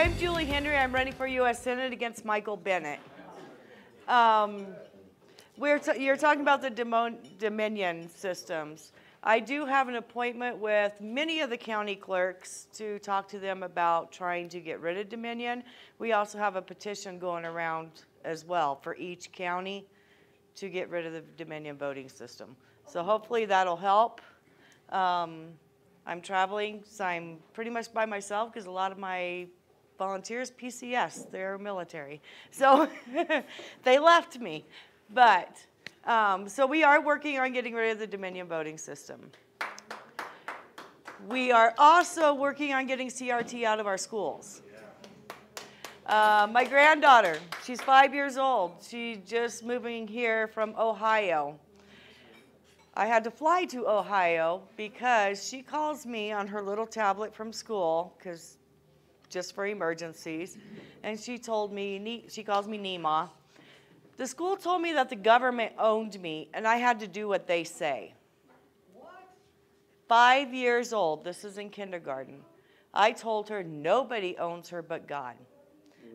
I'm Julie Henry. I'm running for U.S. Senate against Michael Bennett. You're talking about the Dominion systems. I do have an appointment with many of the county clerks to talk to them about trying to get rid of Dominion. We also have a petition going around as well for each county to get rid of the Dominion voting system. So hopefully that'll help. I'm traveling, so I'm pretty much by myself because a lot of my volunteers, PCS, they're military. So they left me. But, so we are working on getting rid of the Dominion voting system. We are also working on getting CRT out of our schools. My granddaughter, she's 5 years old. She's just moving here from Ohio. I had to fly to Ohio because she calls me on her little tablet from school, because just for emergencies, and she told me, she calls me Nima. The school told me that the government owned me, and I had to do what they say. What? 5 years old. This is in kindergarten. I told her nobody owns her but God.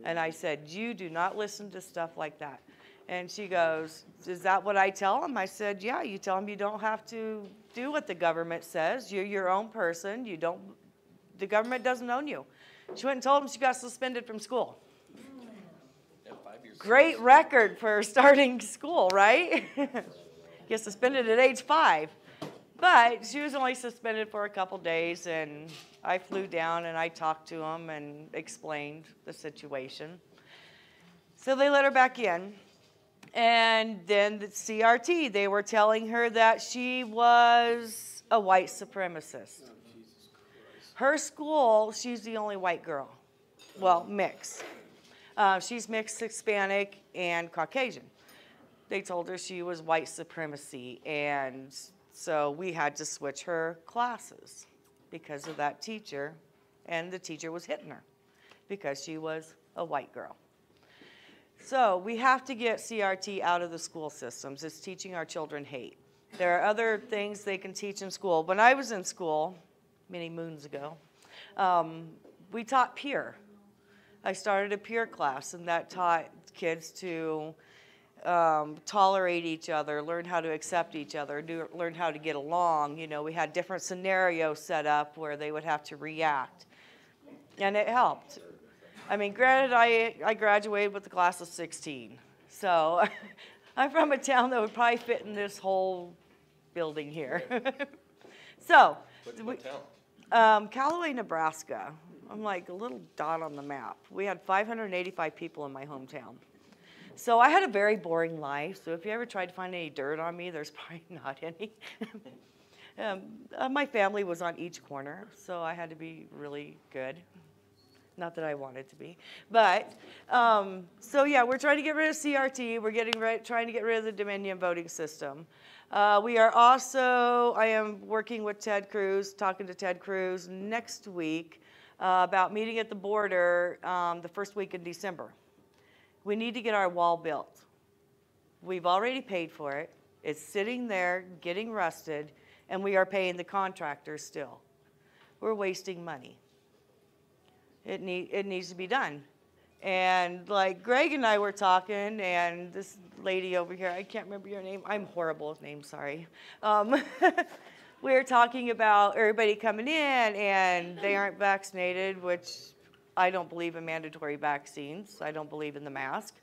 And I said, you do not listen to stuff like that. And she goes, is that what I tell them? I said, yeah, you tell them you don't have to do what the government says. You're your own person. The government doesn't own you. She went and told them she got suspended from school. Yeah, 5 years. Great record for starting school, right? Get suspended at age 5. But she was only suspended for a couple days, and I flew down and I talked to them and explained the situation. So they let her back in. And then the CRT, they were telling her that she was a white supremacist. Her school, she's the only white girl. Well, mixed. She's mixed Hispanic and Caucasian. They told her she was white supremacy, and so we had to switch her classes because of that teacher, and the teacher was hitting her because she was a white girl. So we have to get CRT out of the school systems. It's teaching our children hate. There are other things they can teach in school. When I was in school, many moons ago, we taught peer. I started a peer class, and that taught kids to tolerate each other, learn how to accept each other, learn how to get along. You know, we had different scenarios set up where they would have to react, and it helped. I mean, granted, I graduated with a class of 16, so I'm from a town that would probably fit in this whole building here. So, What town? Callaway, Nebraska. I'm like a little dot on the map. We had 585 people in my hometown. So I had a very boring life, so if you ever tried to find any dirt on me, there's probably not any. My family was on each corner, so I had to be really good. Not that I wanted to be, but so yeah, we're trying to get rid of CRT. We're trying to get rid of the Dominion voting system. We are also, I am working with Ted Cruz, talking to Ted Cruz next week about meeting at the border the first week in December. We need to get our wall built. We've already paid for it. It's sitting there getting rusted, and we are paying the contractors still. We're wasting money. It needs to be done. And like Greg and I were talking, and this lady over here, I can't remember your name. I'm horrible with names, sorry. We were talking about everybody coming in and they aren't vaccinated, which I don't believe in mandatory vaccines. I don't believe in the mask.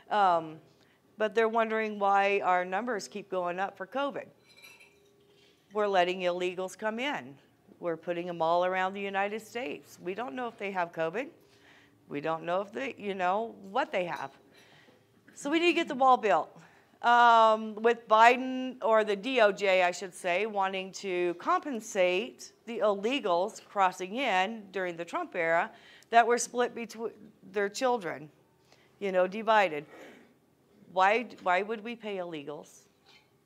But they're wondering why our numbers keep going up for COVID. We're letting illegals come in. We're putting them all around the United States. We don't know if they have COVID. We don't know if they, what they have. So we need to get the wall built. With Biden, or the DOJ, I should say, wanting to compensate the illegals crossing in during the Trump era that were split between their children, divided. Why would we pay illegals?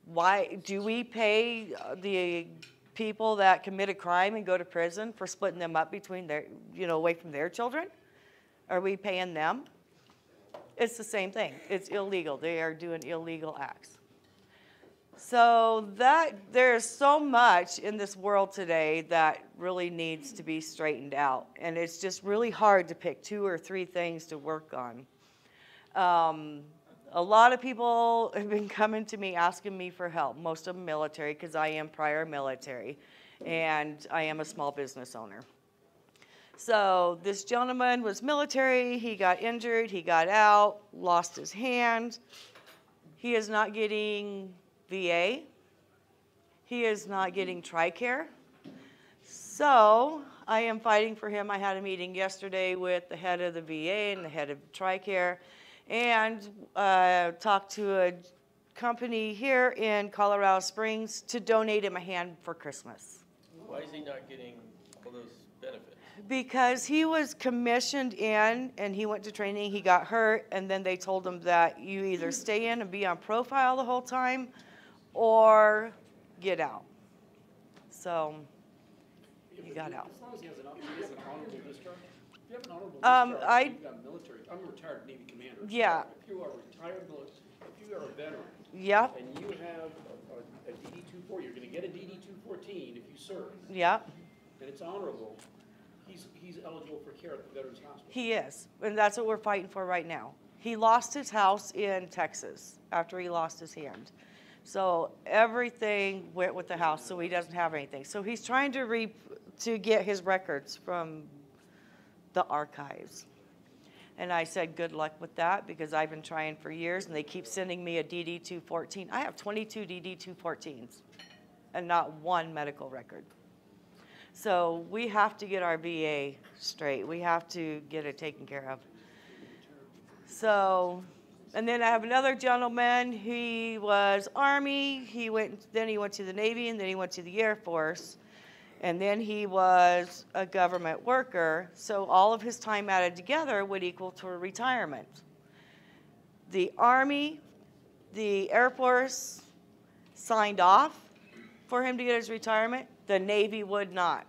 Why do we pay the people that commit a crime and go to prison for splitting them up between their, away from their children? Are we paying them? It's the same thing. It's illegal. They are doing illegal acts. So there's so much in this world today that really needs to be straightened out. And it's just really hard to pick 2 or 3 things to work on. A lot of people have been coming to me asking me for help, most of them military, because I am prior military, and I am a small business owner. So this gentleman was military, he got injured, he got out, lost his hand. He is not getting VA. He is not getting TRICARE. So I am fighting for him. I had a meeting yesterday with the head of the VA and the head of TRICARE, and talked to a company here in Colorado Springs to donate him a hand for Christmas. Why is he not getting all those benefits? Because he was commissioned in and he went to training, he got hurt, and then they told him that you either stay in and be on profile the whole time or get out. So he got out. As long as he has an honorable discharge. If you have an honorable discharge, you've got military. I'm a retired Navy commander. Yeah. If you are retired, if you are a veteran, Yep. and you have a DD-24, you're going to get a DD-214 if you serve. Yep. And it's honorable. He's eligible for care at the Veterans Hospital. He is, and that's what we're fighting for right now. He lost his house in Texas after he lost his hand. So everything went with the house, so he doesn't have anything. So he's trying to get his records from the archives. And I said, good luck with that, because I've been trying for years, and they keep sending me a DD-214. I have 22 DD-214s and not one medical record. So we have to get our VA straight. We have to get it taken care of. So, and then I have another gentleman. He was Army. Then he went to the Navy, and then he went to the Air Force. And then he was a government worker. So all of his time added together would equal to a retirement. The Army, the Air Force signed off for him to get his retirement. The Navy would not.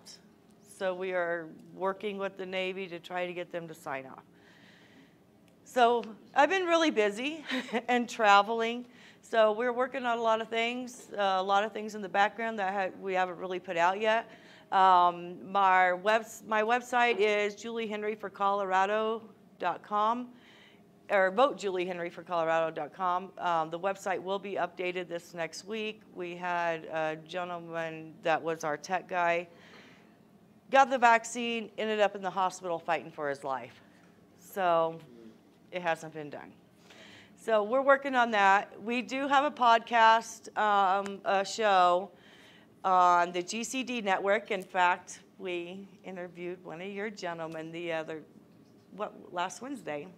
So we are working with the Navy to try to get them to sign off. So I've been really busy and traveling. So we're working on a lot of things in the background that we haven't really put out yet. My website is julihenryforcolorado.com, or votejulihenryforcolorado.com. The website will be updated this next week. We had a gentleman that was our tech guy, got the vaccine, ended up in the hospital fighting for his life. So it hasn't been done. So we're working on that. We do have a podcast, a show on the GCD network. In fact, we interviewed one of your gentlemen last Wednesday.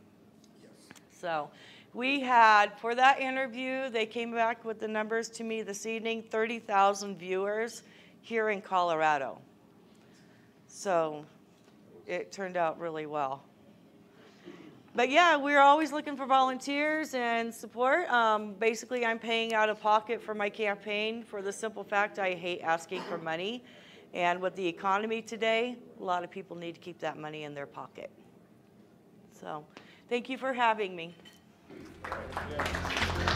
So we had, for that interview, they came back with the numbers to me this evening, 30,000 viewers here in Colorado. So it turned out really well. But yeah, we're always looking for volunteers and support. Basically, I'm paying out of pocket for my campaign for the simple fact I hate asking for money. And with the economy today, a lot of people need to keep that money in their pocket. So thank you for having me. Yeah.